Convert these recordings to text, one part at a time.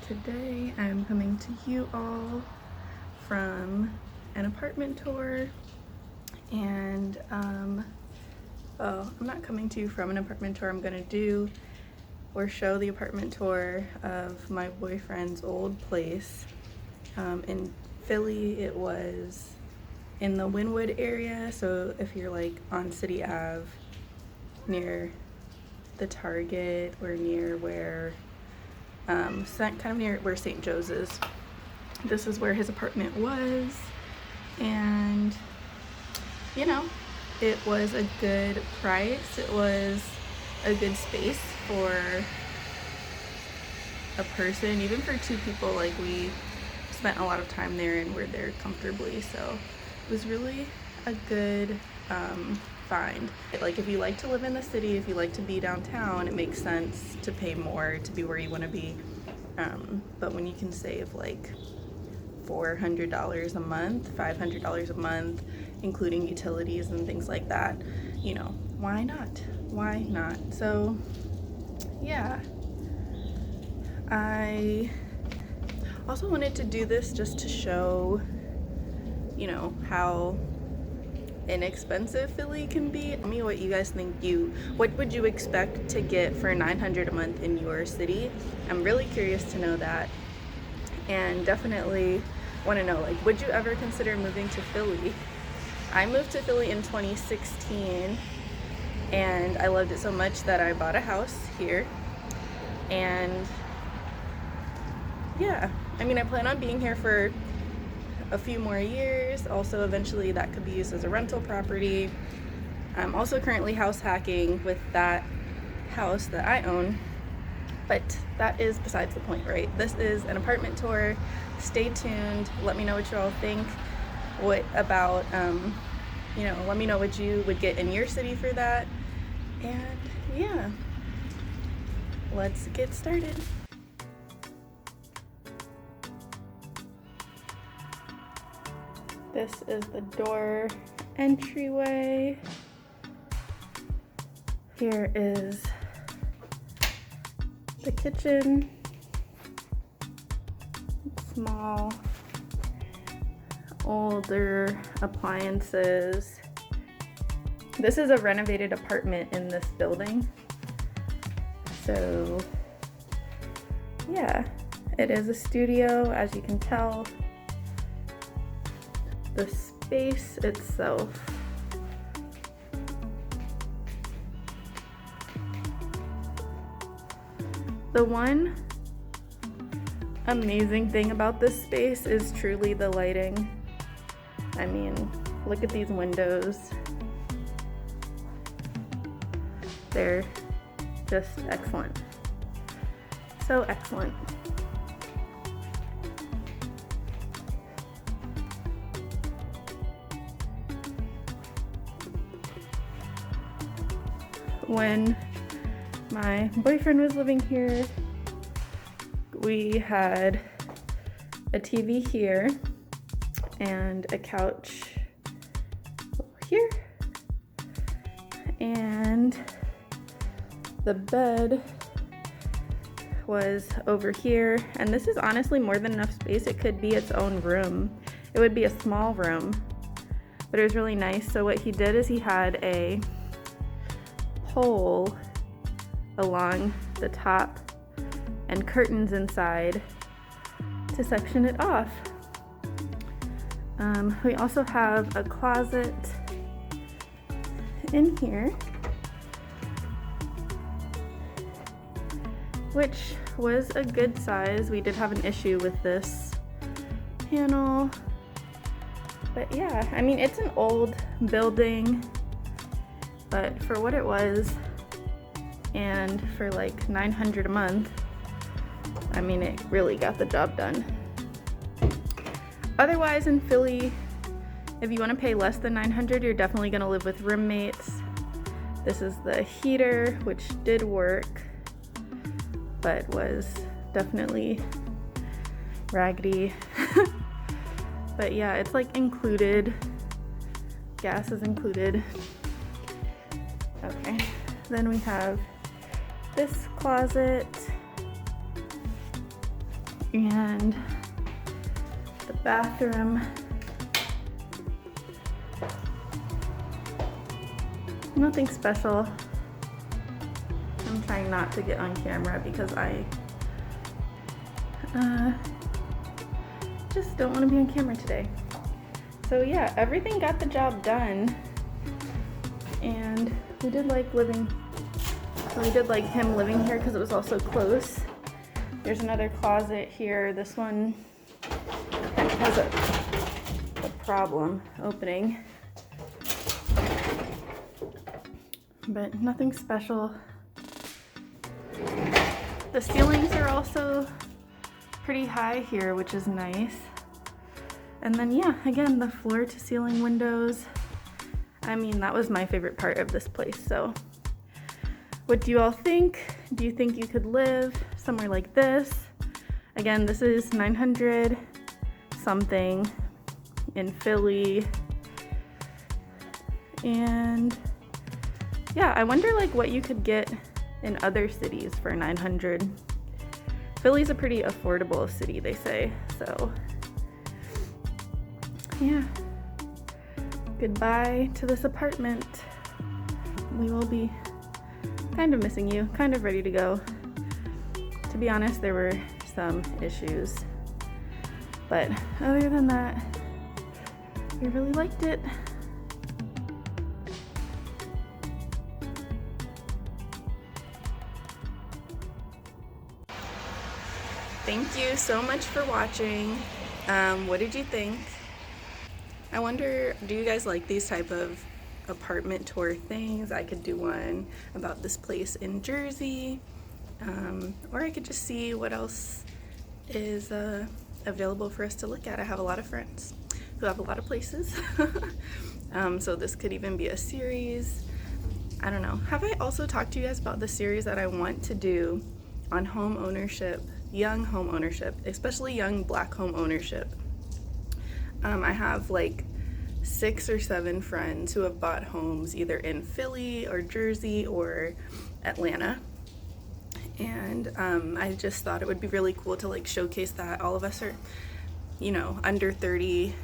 Today I'm coming to you all from an apartment tour, and well, I'm not coming to you from an apartment tour. I'm gonna do or show the apartment tour of my boyfriend's old place. In Philly, it was in the Wynwood area, so if you're like on City Ave near the Target or near where kind of near where St. Joe's is. This is where his apartment was, and you know, it was a good price. It was a good space for a person, even for two people. Like, we spent a lot of time there and we're there comfortably, so it was really a good find. Like, if you like to live in the city, if you like to be downtown, it makes sense to pay more to be where you want to be. But when you can save like $400 a month, $500 a month, including utilities and things like that, you know, why not? Why not? So yeah, I also wanted to do this just to show, you know, how inexpensive Philly can be. Tell me what you guys think. What would you expect to get for $900 a month in your city? I'm really curious to know that, and definitely want to know, like, would you ever consider moving to Philly? I moved to Philly in 2016 and I loved it so much that I bought a house here, and yeah, I mean, I plan on being here for a few more years. Also, eventually that could be used as a rental property. I'm also currently house hacking with that house that I own, but that is besides the point, right? This is an apartment tour. Stay tuned. Let me know what you all think. What about, you know, let me know what you would get in your city for that. And yeah, let's get started. This is the door entryway. Here is the kitchen. Small, older appliances. This is a renovated apartment in this building. So yeah, it is a studio, as you can tell. The space itself, the one amazing thing about this space is truly the lighting. I mean, look at these windows. They're just excellent. So excellent. When my boyfriend was living here, we had a TV here and a couch here, and the bed was over here. And this is honestly more than enough space. It could be its own room. It would be a small room, but it was really nice. So what he did is he had a pole along the top and curtains inside to section it off. We also have a closet in here, which was a good size. We did have an issue with this panel, but yeah, I mean, it's an old building, but for what it was, and for like $900 a month, I mean, it really got the job done. Otherwise, in Philly, if you want to pay less than $900, you're definitely going to live with roommates. This is the heater, which did work, but was definitely raggedy. But yeah, it's like included. Gas is included. Okay, then we have this closet And the bathroom, nothing special. I'm trying not to get on camera because I just don't want to be on camera today. So yeah, everything got the job done, and we did like him living here because it was also close. There's another closet here. This one has a problem opening, but nothing special. The ceilings are also pretty high here, which is nice. And then yeah, again, the floor to ceiling windows. I mean, that was my favorite part of this place. So what do you all think? Do you think you could live somewhere like this? Again, this is 900 something in Philly. And yeah, I wonder like what you could get in other cities for 900. Philly's a pretty affordable city, they say. So yeah, goodbye to this apartment. We will be kind of missing you, kind of ready to go. To be honest, there were some issues, but other than that, we really liked it. Thank you so much for watching. What did you think? I wonder, do you guys like these type of apartment tour things? I could do one about this place in Jersey, or I could just see what else is available for us to look at. I have a lot of friends who have a lot of places. So this could even be a series. I don't know. Have I also talked to you guys about the series that I want to do on home ownership, young home ownership, especially young Black home ownership? I have like 6 or 7 friends who have bought homes either in Philly or Jersey or Atlanta, and I just thought it would be really cool to like showcase that. All of us are, you know, under 30.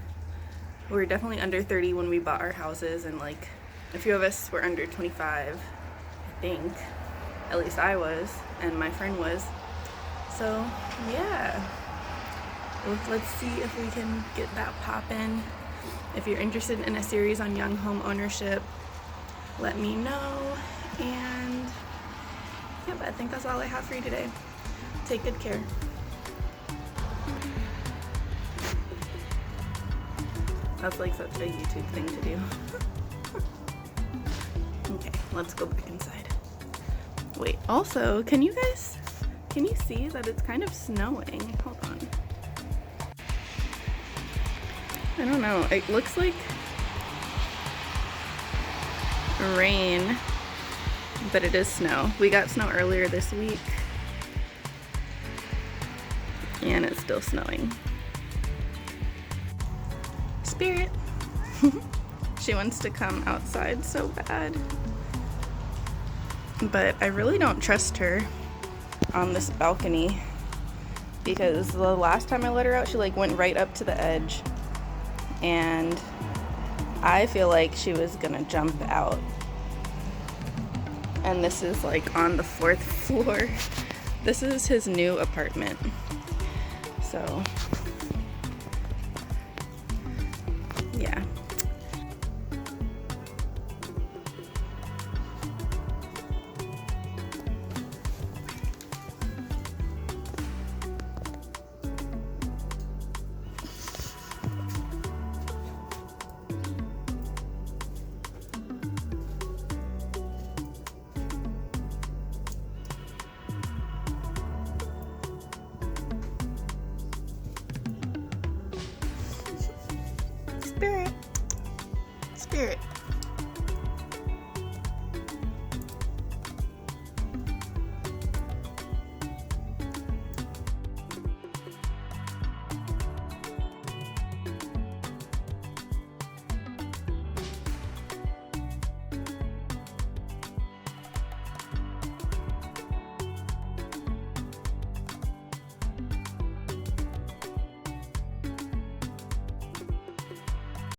We were definitely under 30 when we bought our houses, and like a few of us were under 25, I think. At least I was, and my friend was. So yeah, let's see if we can get that poppin'. If you're interested in a series on young home ownership, let me know. And yeah, but I think that's all I have for you today. Take good care. That's like such a YouTube thing to do. Okay, let's go back inside. Wait, also, can you see that it's kind of snowing? Hold on. I don't know, it looks like rain, but it is snow. We got snow earlier this week, and it's still snowing. Spirit. She wants to come outside so bad, but I really don't trust her on this balcony, because the last time I let her out, she like went right up to the edge, and I feel like she was gonna jump out. And this is like on the 4th floor. This is his new apartment. So yeah. Spirit.